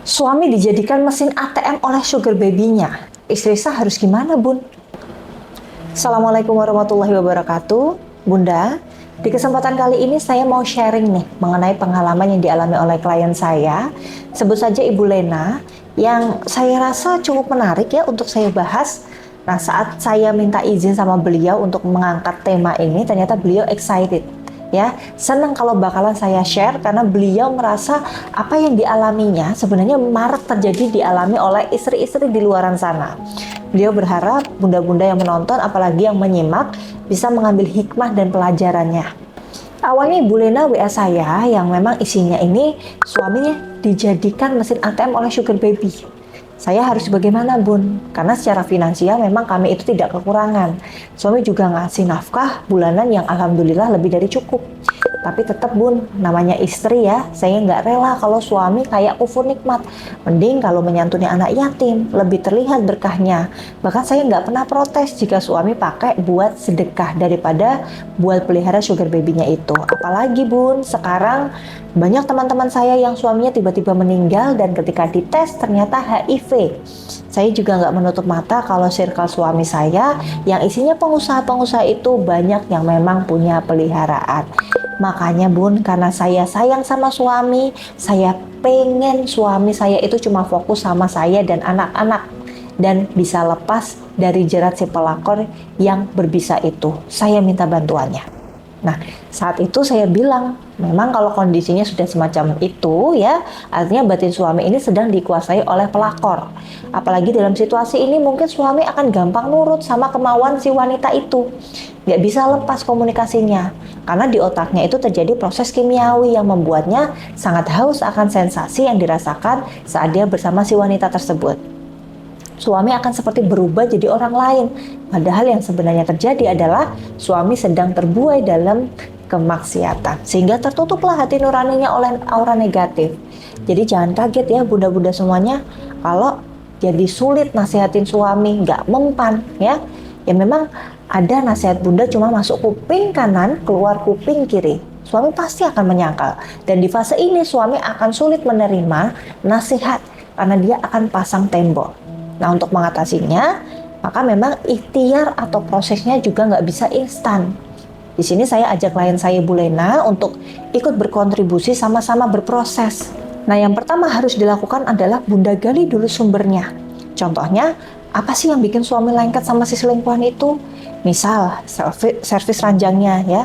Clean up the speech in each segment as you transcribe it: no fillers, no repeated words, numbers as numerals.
Suami dijadikan mesin ATM oleh sugar baby-nya. Istri sah harus gimana, Bun? Assalamualaikum warahmatullahi wabarakatuh. Bunda, di kesempatan kali ini saya mau sharing nih mengenai pengalaman yang dialami oleh klien saya. Sebut saja Ibu Lena, yang saya rasa cukup menarik ya untuk saya bahas. Nah, saat saya minta izin sama beliau untuk mengangkat tema ini, ternyata beliau excited. Ya, senang kalau bakalan saya share karena beliau merasa apa yang dialaminya sebenarnya marak terjadi dialami oleh istri-istri di luaran sana. Beliau berharap bunda-bunda yang menonton, apalagi yang menyimak, bisa mengambil hikmah dan pelajarannya. Awalnya Ibu Lena WA saya yang memang isinya ini suaminya dijadikan mesin ATM oleh sugar baby. Saya harus bagaimana, Bun? Karena secara finansial memang kami itu tidak kekurangan. Suami juga ngasih nafkah bulanan yang alhamdulillah lebih dari cukup. Tapi tetap, Bun, namanya istri ya, saya nggak rela kalau suami kayak kufur nikmat. Mending kalau menyantuni anak yatim, lebih terlihat berkahnya. Bahkan saya nggak pernah protes jika suami pakai buat sedekah daripada buat pelihara sugar baby-nya itu. Apalagi, Bun, sekarang banyak teman-teman saya yang suaminya tiba-tiba meninggal dan ketika dites ternyata HIV. Saya juga nggak menutup mata kalau circle suami saya yang isinya pengusaha-pengusaha itu banyak yang memang punya peliharaan. Makanya, Bun, karena saya sayang sama suami, saya pengen suami saya itu cuma fokus sama saya dan anak-anak dan bisa lepas dari jerat si pelakor yang berbisa itu. Saya minta bantuannya. Nah, saat itu saya bilang, memang kalau kondisinya sudah semacam itu ya, artinya batin suami ini sedang dikuasai oleh pelakor. Apalagi dalam situasi ini mungkin suami akan gampang nurut sama kemauan si wanita itu. Nggak bisa lepas komunikasinya, karena di otaknya itu terjadi proses kimiawi yang membuatnya sangat haus akan sensasi yang dirasakan saat dia bersama si wanita tersebut. Suami akan seperti berubah jadi orang lain, padahal yang sebenarnya terjadi adalah suami sedang terbuai dalam kemaksiatan, sehingga tertutuplah hati nuraninya oleh aura negatif. Jadi jangan kaget ya bunda-bunda semuanya, kalau jadi sulit nasihatin suami, nggak mempan ya. Ya memang ada nasihat bunda cuma masuk kuping kanan, keluar kuping kiri. Suami pasti akan menyangkal. Dan di fase ini suami akan sulit menerima nasihat karena dia akan pasang tembok. Nah, untuk mengatasinya, maka memang ikhtiar atau prosesnya juga nggak bisa instan. Di sini saya ajak klien saya Bu Lena untuk ikut berkontribusi sama-sama berproses. Nah, yang pertama harus dilakukan adalah Bunda gali dulu sumbernya. Contohnya, apa sih yang bikin suami lengket sama si selingkuhan itu? Misal, servis ranjangnya ya.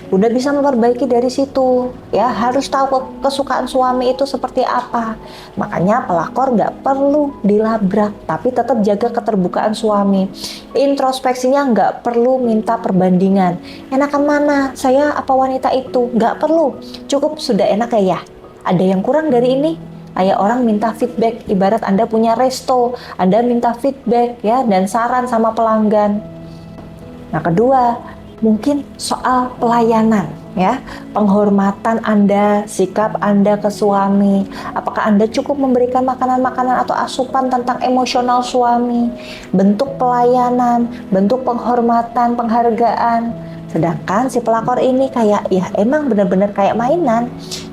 Bunda bisa memperbaiki dari situ. Ya, harus tahu kesukaan suami itu seperti apa. Makanya pelakor nggak perlu dilabrak, tapi tetap jaga keterbukaan suami. Introspeksinya nggak perlu minta perbandingan. Enakan mana? Saya apa wanita itu? Nggak perlu. Cukup sudah enak ya. Ada yang kurang dari ini? Kayak orang minta feedback, ibarat Anda punya resto, Anda minta feedback ya dan saran sama pelanggan. Nah, kedua, mungkin soal pelayanan ya, penghormatan Anda, sikap Anda ke suami. Apakah Anda cukup memberikan makanan-makanan atau asupan tentang emosional suami, bentuk pelayanan, bentuk penghormatan, penghargaan. Sedangkan si pelakor ini kayak ya emang benar-benar kayak mainan.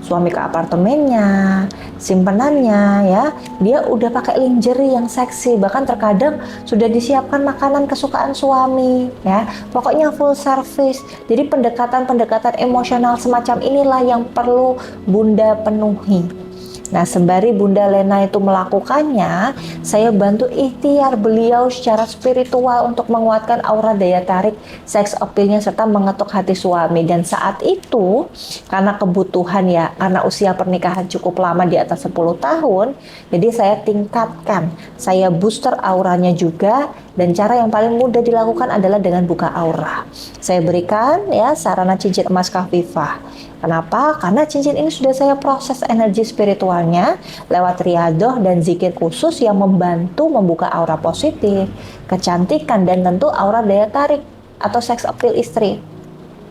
Suami ke apartemennya, simpenannya ya, dia udah pakai lingerie yang seksi, bahkan terkadang sudah disiapkan makanan kesukaan suami ya. Pokoknya full service. Jadi pendekatan-pendekatan emosional semacam inilah yang perlu Bunda penuhi. Nah, sembari Bunda Lena itu melakukannya, saya bantu ikhtiar beliau secara spiritual untuk menguatkan aura daya tarik, seks appeal-nya serta mengetuk hati suami. Dan saat itu, karena kebutuhan ya, karena usia pernikahan cukup lama di atas 10 tahun, jadi saya tingkatkan, saya booster auranya juga. Dan cara yang paling mudah dilakukan adalah dengan buka aura. Saya berikan ya sarana cincin emas Kafifah. Kenapa? Karena cincin ini sudah saya proses energi spiritualnya lewat riadoh dan zikir khusus yang membantu membuka aura positif, kecantikan, dan tentu aura daya tarik atau sex appeal istri.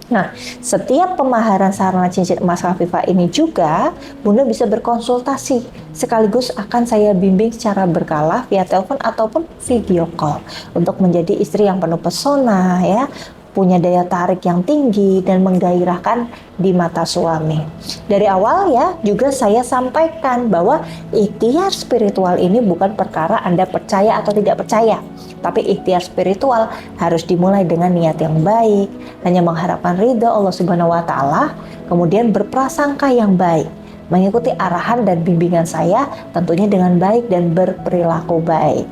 Nah, setiap pemaharan sarana cincin emas Kafifah ini juga Bunda bisa berkonsultasi, sekaligus akan saya bimbing secara berkala via telepon ataupun video call untuk menjadi istri yang penuh pesona ya, punya daya tarik yang tinggi dan menggairahkan di mata suami. Dari awal ya juga saya sampaikan bahwa ikhtiar spiritual ini bukan perkara Anda percaya atau tidak percaya, tapi ikhtiar spiritual harus dimulai dengan niat yang baik, hanya mengharapkan ridho Allah Subhanahu wa Ta'ala, kemudian berprasangka yang baik, mengikuti arahan dan bimbingan saya tentunya dengan baik dan berperilaku baik.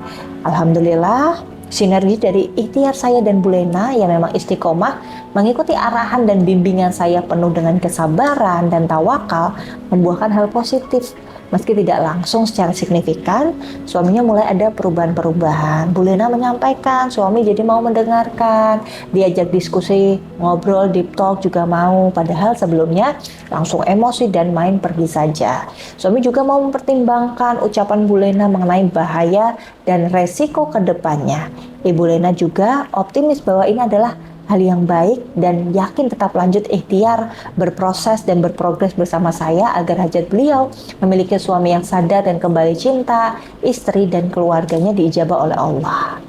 Alhamdulillah, sinergi dari ikhtiar saya dan Bu Lena yang memang istiqomah mengikuti arahan dan bimbingan saya penuh dengan kesabaran dan tawakal membuahkan hal positif. Meski tidak langsung secara signifikan, suaminya mulai ada perubahan-perubahan. Bu Lena menyampaikan, suami jadi mau mendengarkan, diajak diskusi, ngobrol, deep talk juga mau. Padahal sebelumnya langsung emosi dan main pergi saja. Suami juga mau mempertimbangkan ucapan Bu Lena mengenai bahaya dan resiko ke depannya. Ibu Lena juga optimis bahwa ini adalah hal yang baik dan yakin tetap lanjut ikhtiar, berproses dan berprogres bersama saya agar hajat beliau memiliki suami yang sadar dan kembali cinta, istri dan keluarganya diijabah oleh Allah.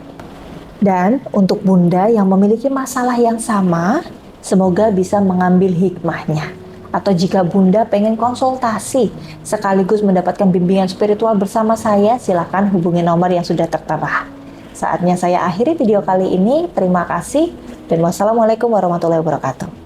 Dan untuk Bunda yang memiliki masalah yang sama, semoga bisa mengambil hikmahnya. Atau jika Bunda pengen konsultasi sekaligus mendapatkan bimbingan spiritual bersama saya, silakan hubungi nomor yang sudah tertera. Saatnya saya akhiri video kali ini. Terima kasih dan wassalamualaikum warahmatullahi wabarakatuh.